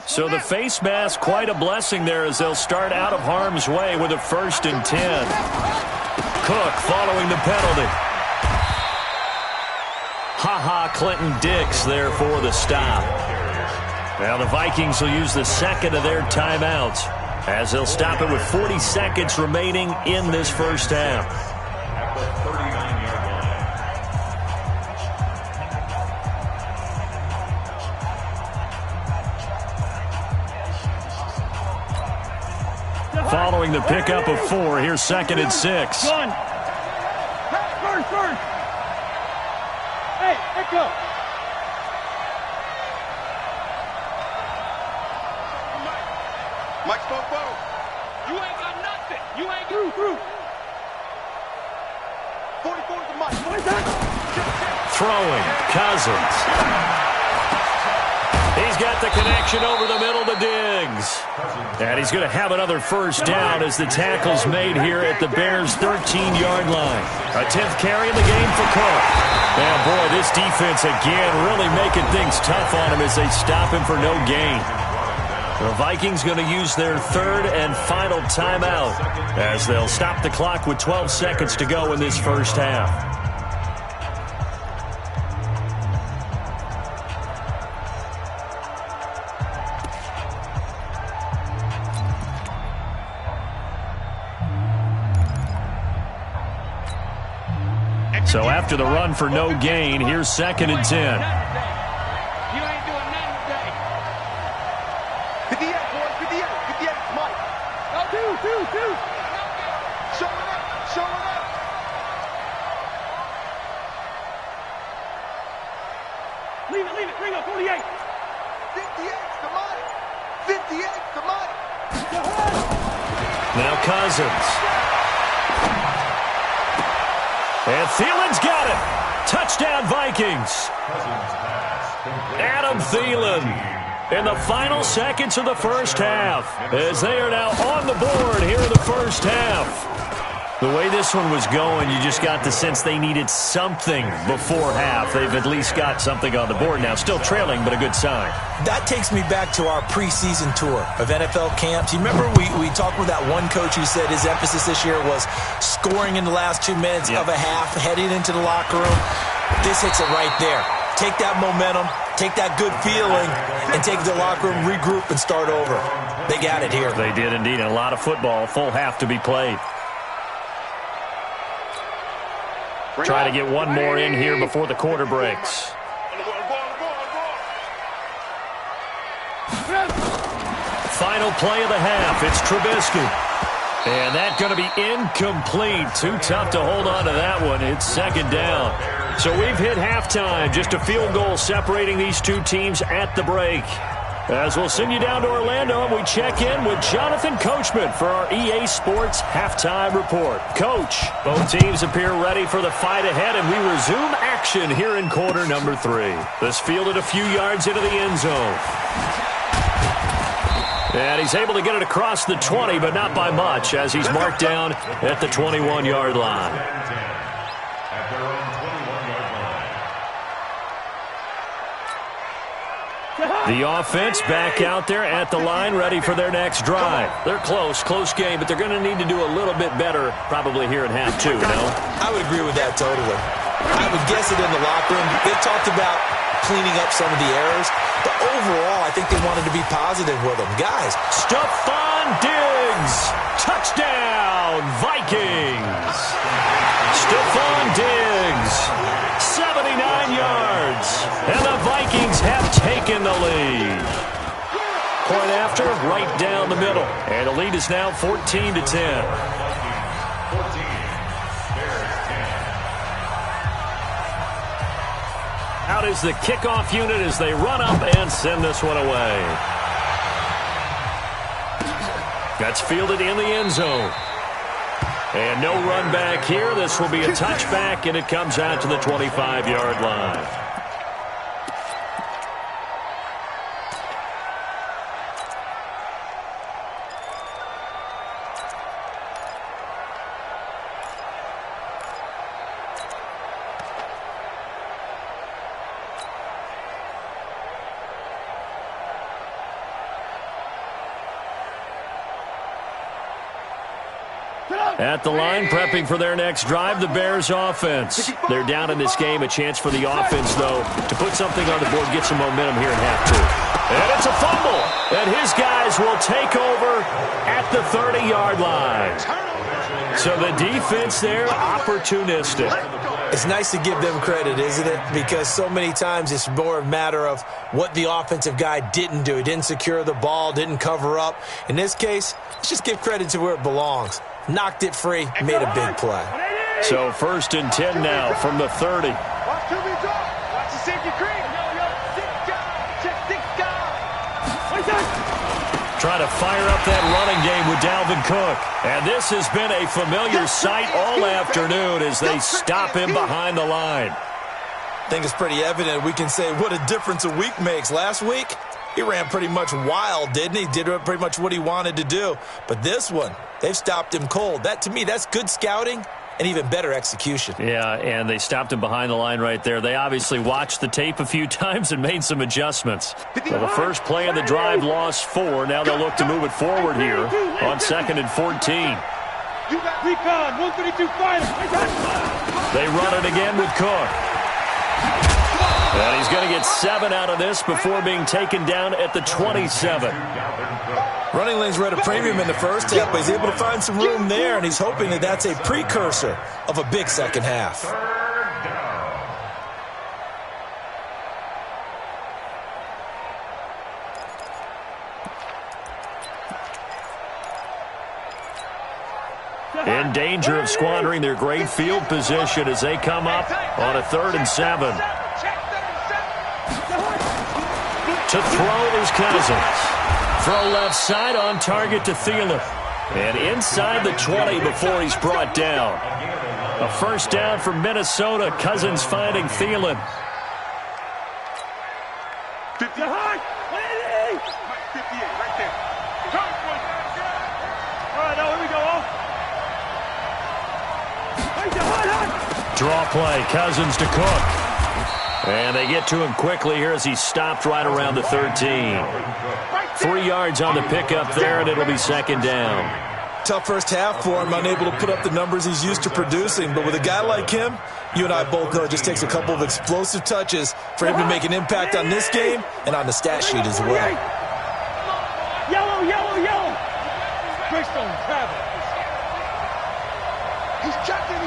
So the face mask, quite a blessing there as they'll start out of harm's way with a 1st and 10. Cook following the penalty. Clinton Dix there for the stop. Now the Vikings will use the second of their timeouts as they'll stop it with 40 seconds remaining in this first half. Following the pickup of 4, here's 2nd and 6. First. Hey, pick up. Mike spoke both. You ain't got nothing. You ain't got through. 44 to Mike. Throwing, Cousins. He's got the connection over the middle to Diggs. And he's going to have another first down as the tackle's made here at the Bears' 13-yard line. A 10th carry in the game for Cook. And boy, this defense again really making things tough on him as they stop him for no gain. The Vikings going to use their 3rd and final timeout as they'll stop the clock with 12 seconds to go in this first half. So after the run for no gain, here's 2nd and 10. You ain't doing nothing today. 58, boy, 58. 58, Mike. No, two. Show it up. Leave it. Bring up 48. 58 to Mike. 58 to Mike. Now Cousins. And Thielen's got it. Touchdown, Vikings. Adam Thielen in the final seconds of the first half as they are now on the board here in the first half. The way this one was going, you just got the sense they needed something before half. They've at least got something on the board now. Still trailing, but a good sign. That takes me back to our preseason tour of NFL camps. You remember we talked with that one coach who said his emphasis this year was scoring in the last 2 minutes of a half, heading into the locker room. This hits it right there. Take that momentum, take that good feeling, and take the locker room, regroup, and start over. They got it here. They did indeed. And a lot of football, full half to be played. Try to get one more in here before the quarter breaks. Final play of the half. It's Trubisky. And that's going to be incomplete. Too tough to hold on to that one. It's 2nd down. So we've hit halftime. Just a field goal separating these two teams at the break. As we'll send you down to Orlando, and we check in with Jonathan Coachman for our EA Sports Halftime Report. Coach, both teams appear ready for the fight ahead, and we resume action here in quarter number 3. This fielded a few yards into the end zone. And he's able to get it across the 20, but not by much, as he's marked down at the 21-yard line. The offense back out there at the line, ready for their next drive. They're close game, but they're going to need to do a little bit better probably here in half 2, no? I would agree with that totally. I would guess it in the locker room. They talked about cleaning up some of the errors, but overall, I think they wanted to be positive with them. Guys. Stephon Diggs. Touchdown, Vikings. Stephon Diggs. 79 yards. And the Vikings have taken the lead. Point after, right down the middle. And the lead is now 14-10. Out is the kickoff unit as they run up and send this one away. That's fielded in the end zone. And no run back here. This will be a touchback, and it comes out to the 25-yard line. At the line, prepping for their next drive, the Bears offense. They're down in this game. A chance for the offense, though, to put something on the board, get some momentum here in half two. And it's a fumble. And his guys will take over at the 30-yard line. So the defense there, opportunistic. It's nice to give them credit, isn't it? Because so many times it's more a matter of what the offensive guy didn't do. He didn't secure the ball, didn't cover up. In this case, let's just give credit to where it belongs. Knocked it free, made a big play. So 1st and 10 now from the 30. Watch the safety cream. Trying to fire up that running game with Dalvin Cook. And this has been a familiar sight all afternoon as they stop him behind the line. I think it's pretty evident. We can say what a difference a week makes. Last week, he ran pretty much wild, didn't he? Did pretty much what he wanted to do. But this one, they've stopped him cold. That, to me, that's good scouting and even better execution. Yeah, and they stopped him behind the line right there. They obviously watched the tape a few times and made some adjustments. So the first play of the drive lost 4. Now they'll look to move it forward here on 2nd and 14. Recon, 132 final. They run it again with Cook. And he's going to get 7 out of this before being taken down at the 27. Running lanes were at a premium in the first half, but he's able to find some room there, and he's hoping that that's a precursor of a big second half. In danger of squandering their great field position as they come up on a 3rd and 7. To throw is Cousins. Throw left side on target to Thielen. And inside the 20 before he's brought down. A first down for Minnesota. Cousins finding Thielen. 58 right there. All right, now here we go. Draw play. Cousins to Cook. And they get to him quickly here as he stopped right around the 13. 3 yards on the pickup there, and it'll be 2nd down. Tough first half for him, unable to put up the numbers he's used to producing. But with a guy like him, you and I both know it just takes a couple of explosive touches for him to make an impact on this game and on the stat sheet as well. Yellow, yellow, yellow. Greystone, travel. He's checking.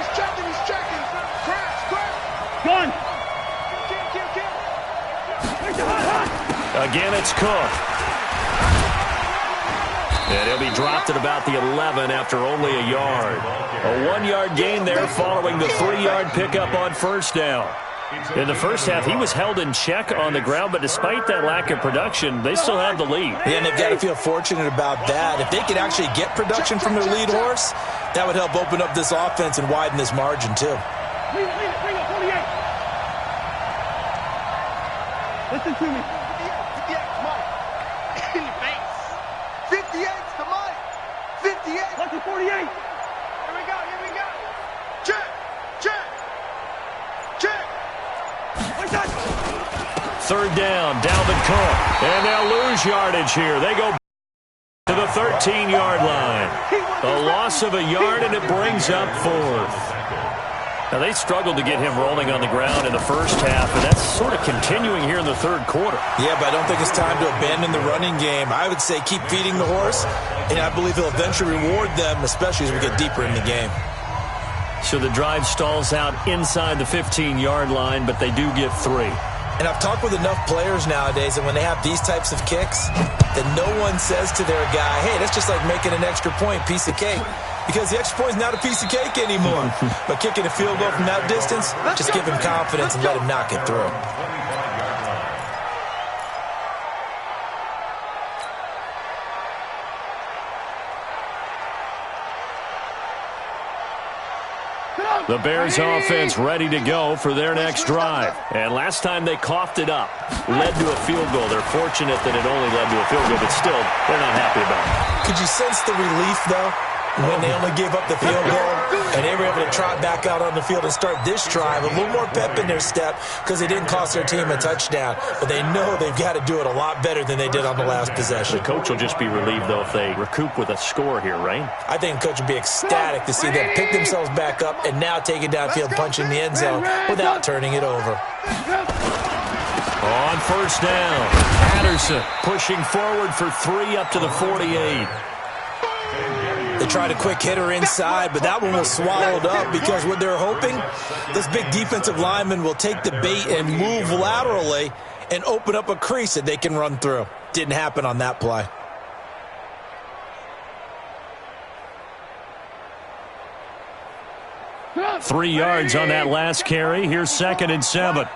Gun. Again, it's Cook. And he'll be dropped at about the 11 after only a yard. A 1-yard gain there following the 3-yard pickup on first down. In the first half, he was held in check on the ground, but despite that lack of production, they still have the lead. Yeah, and they've got to feel fortunate about that. If they could actually get production from their lead horse, that would help open up this offense and widen this margin, too. Leave it, bring up 48. Listen to me. 58's Mike. In your face. 58's to Mike. 58. Lucky 48. Here we go. Check. Third down, Dalvin Cook. And they'll lose yardage here. They go to the 13-yard line. A loss of a yard, and it brings up 4th. Now, they struggled to get him rolling on the ground in the first half, and that's sort of continuing here in the third quarter. Yeah, but I don't think it's time to abandon the running game. I would say keep feeding the horse, and I believe he'll eventually reward them, especially as we get deeper in the game. So the drive stalls out inside the 15-yard line, but they do get 3. And I've talked with enough players nowadays, and when they have these types of kicks, that no one says to their guy, hey, that's just like making an extra point, piece of cake. Because the extra point is not a piece of cake anymore. But kicking a field goal from that distance, just give him confidence and let him knock it through. The Bears offense ready to go for their next drive. And last time they coughed it up, led to a field goal. They're fortunate that it only led to a field goal, but still, they're not happy about it. Could you sense the relief, though? when they only gave up the field goal, and they were able to trot back out on the field and start this drive. A little more pep in their step because they didn't cost their team a touchdown, but they know they've got to do it a lot better than they did on the last possession. The coach will just be relieved, though, if they recoup with a score here, right? I think the coach would be ecstatic to see them pick themselves back up and now take it downfield, punching the end zone without turning it over. On first down, Patterson pushing forward for 3 up to the 48. They tried a quick hitter inside, but that one was swallowed up because what they're hoping, this big defensive lineman will take the bait and move laterally and open up a crease that they can run through. Didn't happen on that play. Three yards on that last carry. Here's 2nd and 7.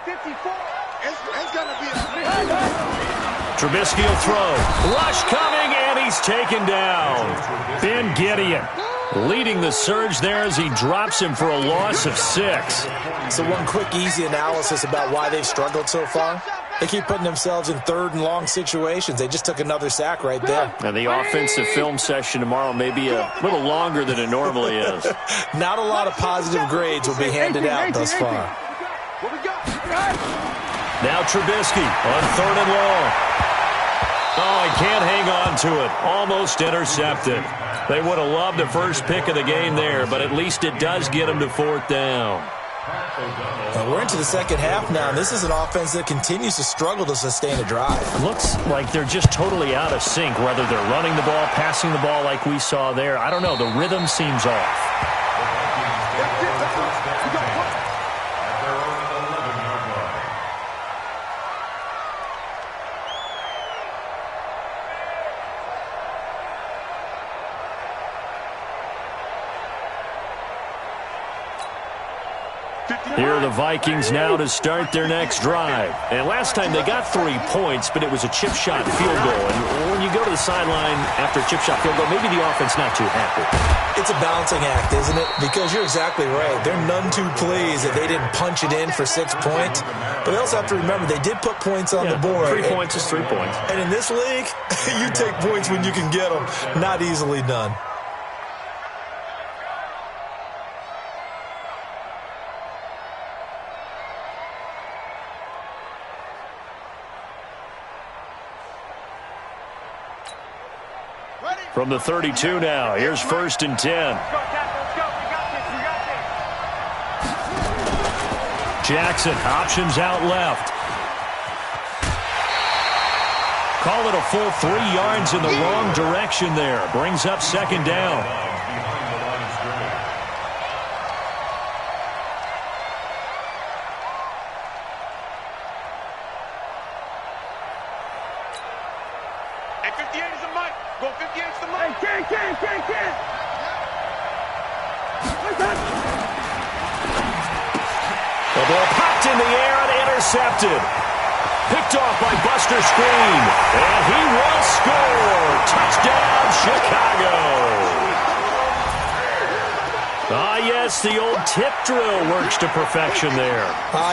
Trubisky will throw. Rush coming, and he's taken down. Ben Gideon leading the surge there as he drops him for a loss of 6. So one quick, easy analysis about why they've struggled so far. They keep putting themselves in 3rd and long situations. They just took another sack right there. And the offensive film session tomorrow may be a little longer than it normally is. Not a lot of positive grades will be handed out thus far. Now Trubisky on 3rd and long. Oh, he can't hang on to it. Almost intercepted. They would have loved the first pick of the game there, but at least it does get them to 4th down. We're into the second half now, and this is an offense that continues to struggle to sustain a drive. Looks like they're just totally out of sync, whether they're running the ball, passing the ball like we saw there. I don't know. The rhythm seems off. Here are the Vikings now to start their next drive. And last time they got 3 points, but it was a chip shot field goal. And when you go to the sideline after a chip shot field goal, maybe the offense not too happy. It's a balancing act, isn't it? Because you're exactly right. They're none too pleased that they didn't punch it in for 6 points. But they also have to remember they did put points on the board. 3 points is 3 points. And in this league, you take points when you can get them. Not easily done. From the 32 now, here's 1st and 10. Jackson, options out left. Call it a full 3 yards in the wrong direction there. Brings up 2nd down. The ball popped in the air and intercepted. Picked off by Buster Screen. And he will score. Touchdown, Chicago. Ah, yes, the old tip drill works to perfection there.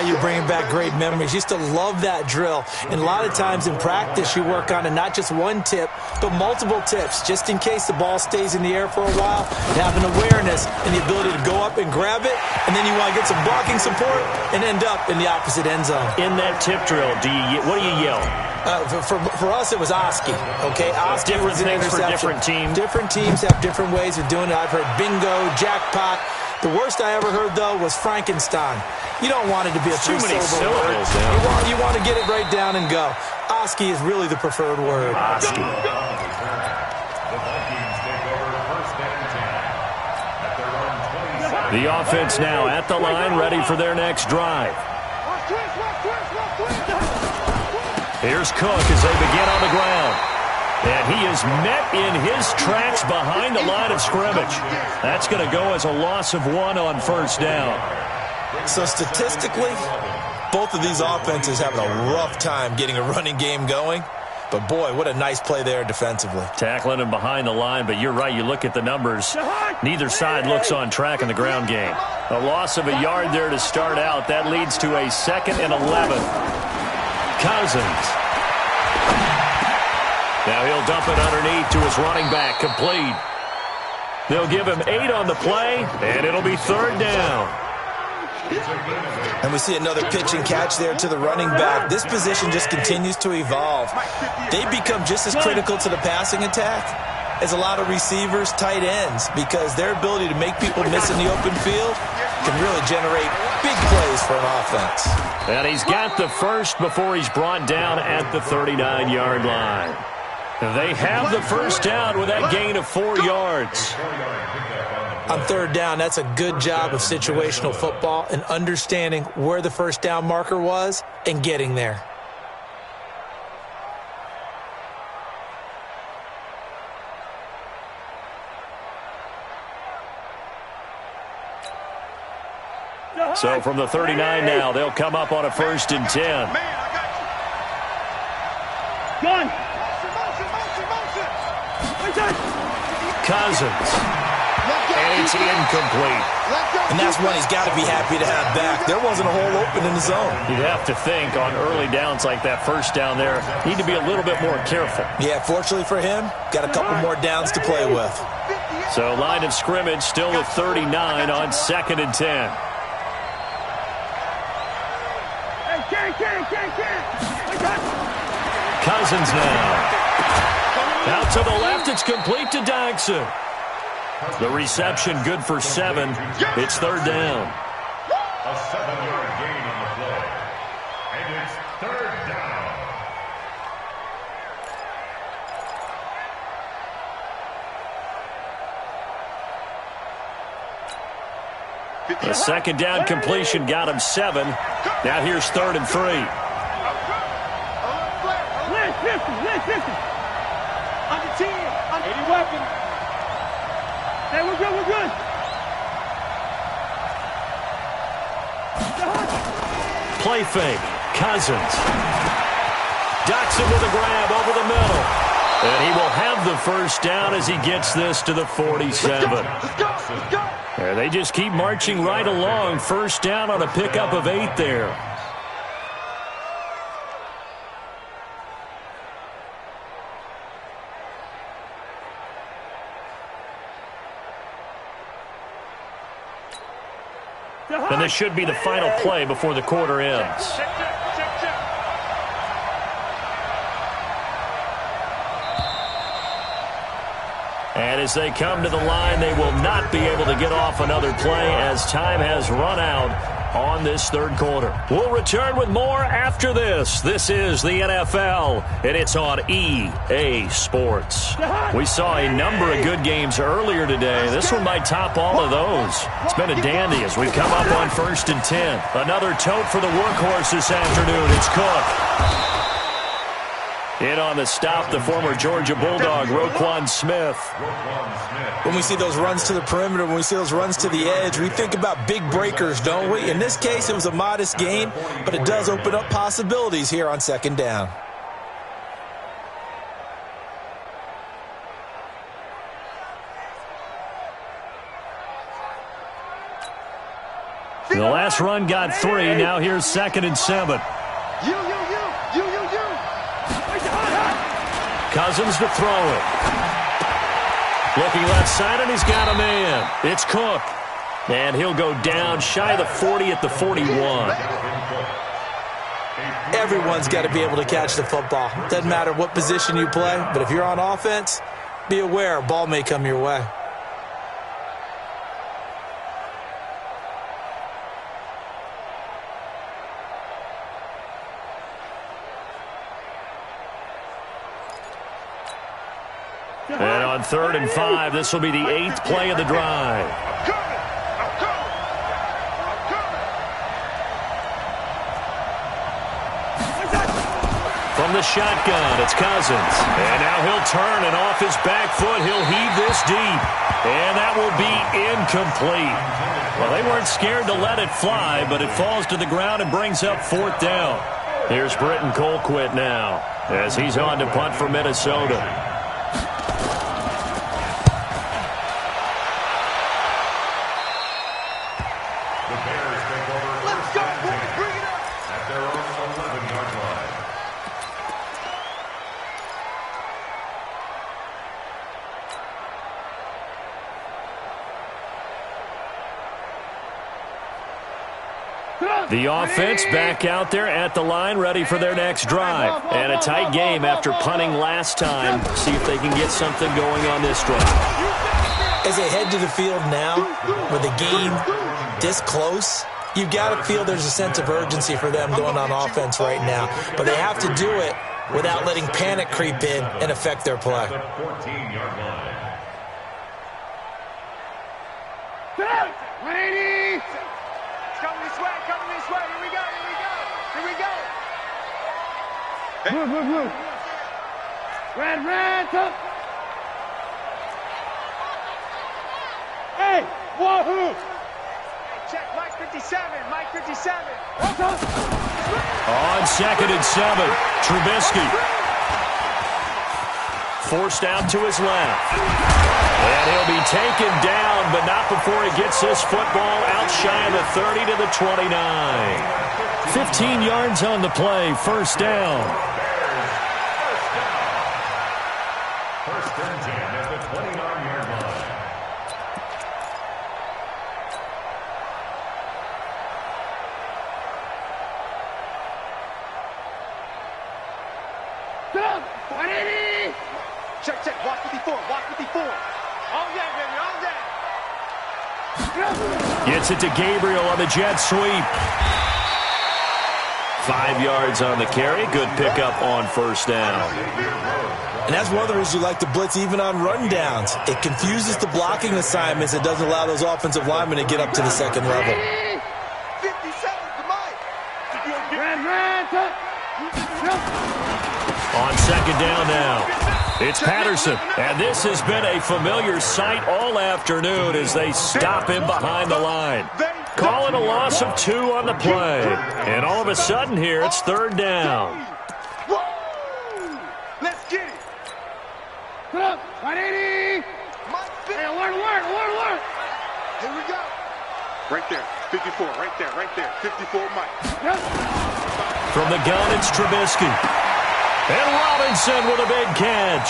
You're bringing back great memories. Used to love that drill. And a lot of times in practice, you work on it, not just one tip, but multiple tips, just in case the ball stays in the air for a while. You have an awareness and the ability to go up and grab it, and then you want to get some blocking support and end up in the opposite end zone. In that tip drill, what do you yell? For us, it was Oski. Okay, Oski different was an things interception. for different teams. Different teams have different ways of doing it. I've heard bingo, jackpot. The worst I ever heard, though, was Frankenstein. You don't want it to be a too many syllable word. syllables. You want to get it right down and go. Oski is really the preferred word. Oski. The offense now at the line, ready for their next drive. Here's Cook as they begin on the ground. And he is met in his tracks behind the line of scrimmage. That's going to go as a loss of 1 on 1st down. So statistically, both of these offenses having a rough time getting a running game going. But, boy, what a nice play there defensively. Tackling him behind the line, but you're right. You look at the numbers. Neither side looks on track in the ground game. A loss of a yard there to start out. That leads to a 2nd and 11. Cousins. Now he'll dump it underneath to his running back. Complete. They'll give him 8 on the play, and it'll be 3rd down. And we see another pitch and catch there to the running back. This position just continues to evolve. They become just as critical to the passing attack as a lot of receivers, tight ends, because their ability to make people miss in the open field can really generate big plays for an offense. And he's got the first before he's brought down at the 39-yard line. They have the first down with that gain of 4 yards. On 3rd down, that's a good job of situational football and understanding where the first down marker was and getting there. So from the 39 now, they'll come up on a 1st and 10. Gun. Cousins. And it's incomplete. And that's one he's got to be happy to have back. There wasn't a hole open in the zone. You'd have to think on early downs like that, first down there, need to be a little bit more careful. Yeah, fortunately for him, got a couple more downs to play with. So line of scrimmage still with 39 on 2nd and 10. Cousins now. Out to the left, it's complete to Dykson. The reception good for 7. It's 3rd down. A 7-yard gain on the play. And it's 3rd down. The 2nd down completion got him 7. Now here's 3rd and 3. Listen. Under 10. Any weapon. Hey, we're good. Play fake. Cousins. Dotson with a grab over the middle. And he will have the first down as he gets this to the 47. Let's go. There, they just keep marching right along. First down on a pickup of 8 there. And this should be the final play before the quarter ends. And as they come to the line, they will not be able to get off another play as time has run out on this 3rd quarter. We'll return with more after this. This is the NFL, and it's on EA Sports. We saw a number of good games earlier today. This one might top all of those. It's been a dandy as we come up on 1st and 10. Another tote for the workhorse this afternoon. It's Cook. In on the stop, the former Georgia Bulldog, Roquan Smith. When we see those runs to the perimeter, when we see those runs to the edge, we think about big breakers, don't we? In this case, it was a modest gain, but it does open up possibilities here on 2nd down. The last run got 3. Now here's 2nd and 7. You. Cousins to throw it. Looking left side, and he's got a man. It's Cook. And he'll go down shy of the 40 at the 41. Everyone's got to be able to catch the football. Doesn't matter what position you play, but if you're on offense, be aware a ball may come your way. And on 3rd and 5, this will be the 8th play of the drive. From the shotgun, it's Cousins. And now he'll turn, and off his back foot, he'll heave this deep. And that will be incomplete. Well, they weren't scared to let it fly, but it falls to the ground and brings up 4th down. Here's Britton Colquitt now as he's on to punt for Minnesota. The offense back out there at the line, ready for their next drive. And a tight game after punting last time. See if they can get something going on this drive. As they head to the field now, with the game this close, you've got to feel there's a sense of urgency for them going on offense right now. But they have to do it without letting panic creep in and affect their play. 14-yard line. 180. Coming this way, coming this way. Here we go, here we go, here we go. Blue. Red, top. Hey, wahoo. Check, Mike 57, Mike 57. On 2nd and 7, Trubisky. Forced out to his left. And he'll be taken down, but not before he gets this football out shy of the 30 to the 29. 15 yards on the play, first down. First and 10 at the 29-yard line. Stop. 180. Check, watch 54, watch 54. All day, baby, all day. Gets it to Gabriel on the jet sweep. 5 yards on the carry. Good pickup on first down. And that's one of the reasons you like to blitz even on rundowns. It confuses the blocking assignments. It doesn't allow those offensive linemen to get up to the second level. 57 to Mike. Red, top. On second down now. It's Patterson, and this has been a familiar sight all afternoon as they stop him behind the line. Calling a loss of 2 on the play. And all of a sudden here, it's third down. Let's get it. 180. Hey, alert. Here we go. Right there, 54, right there, 54 Mike. From the gun, it's Trubisky. And Robinson with a big catch.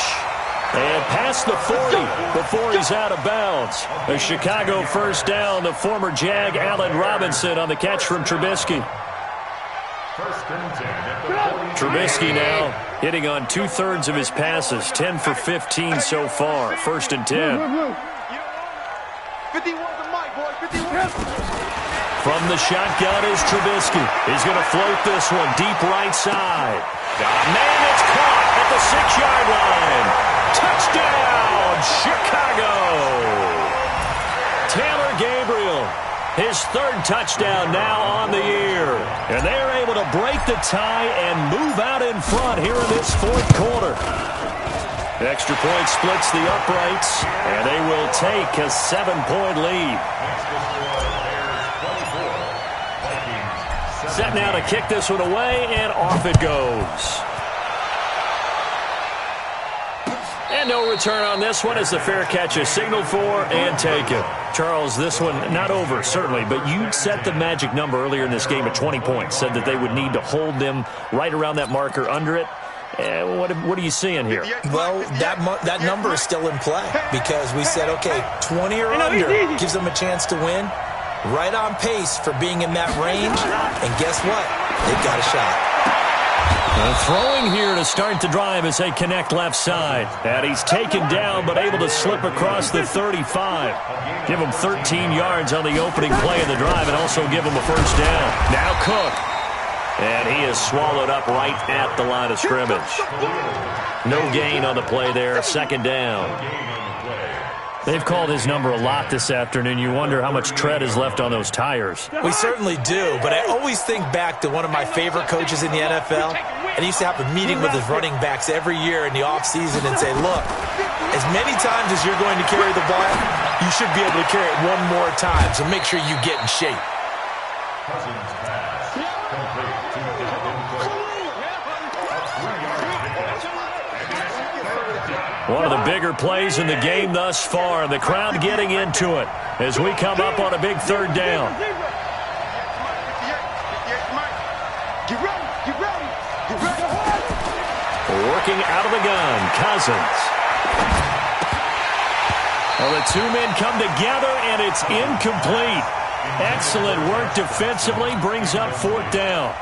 And past the 40 before he's out of bounds. A Chicago first down, the former Jag Allen Robinson on the catch from Trubisky. First and 10 at the 40. Trubisky now hitting on 2/3 of his passes, 10 for 15 so far. First and 10. 51 to Mike, boy, 51. From the shotgun is Trubisky. He's going to float this one deep right side. Man, it's caught at the 6-yard line. Touchdown, Chicago. Taylor Gabriel, his 3rd touchdown now on the year. And they're able to break the tie and move out in front here in this 4th quarter. Extra point splits the uprights, and they will take a 7-point lead. Set now to kick this one away, and off it goes. And no return on this one as the fair catch is signaled for and taken. Charles, this one not over, certainly, but you set the magic number earlier in this game at 20 points, said that they would need to hold them right around that marker under it. What are you seeing here? Well, that number is still in play because we said, okay, 20 or under gives them a chance to win. Right on pace for being in that range. And guess what? They've got a shot. Throwing here to start the drive as they connect left side. And he's taken down but able to slip across the 35. Give him 13 yards on the opening play of the drive and also give him a first down. Now Cook. And he is swallowed up right at the line of scrimmage. No gain on the play there. Second down. They've called his number a lot this afternoon. You wonder how much tread is left on those tires. We certainly do, but I always think back to one of my favorite coaches in the NFL. And he used to have a meeting with his running backs every year in the offseason and say, look, as many times as you're going to carry the ball, you should be able to carry it one more time, so make sure you get in shape. One of the bigger plays in the game thus far. The crowd getting into it as we come up on a big third down. Working out of the gun, Cousins. Well, the 2 men come together, and it's incomplete. Excellent work defensively, brings up 4th down.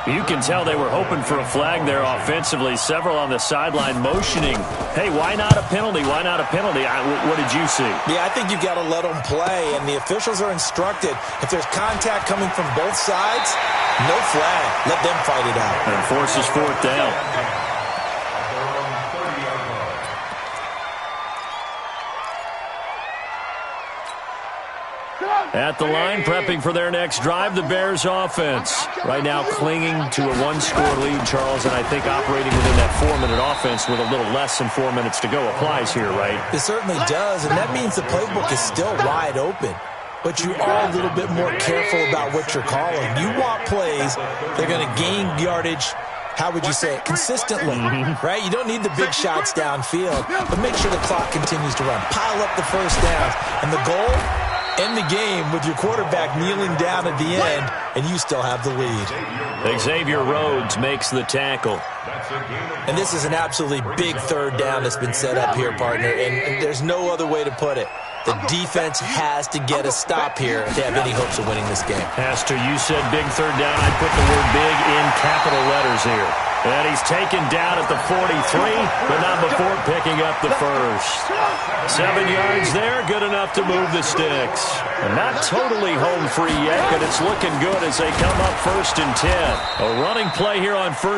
You can tell they were hoping for a flag there offensively. Several on the sideline motioning, hey, why not a penalty? Why not a penalty? What did you see? Yeah, I think you've got to let them play, and the officials are instructed, if there's contact coming from both sides, no flag. Let them fight it out. And forces 4th down. At the line, prepping for their next drive, the Bears offense. Right now clinging to a 1-score lead, Charles, and I think operating within that 4-minute offense with a little less than 4 minutes to go applies here, right? It certainly does, and that means the playbook is still wide open. But you are a little bit more careful about what you're calling. You want plays, they're going to gain yardage, how would you say it, consistently, right? You don't need the big shots downfield, but make sure the clock continues to run. Pile up the first downs, and the goal, end the game with your quarterback kneeling down at the end, and you still have the lead. Xavier Rhodes makes the tackle. And this is an absolutely big 3rd down that's been set up here, partner, and there's no other way to put it. The defense has to get a stop here to have any hopes of winning this game. Has to. You said big 3rd down. I put the word big in capital letters here. And he's taken down at the 43, but not before picking up the first. 7 yards there, good enough to move the sticks. And not totally home free yet, but it's looking good as they come up 1st and 10. A running play here on 1st.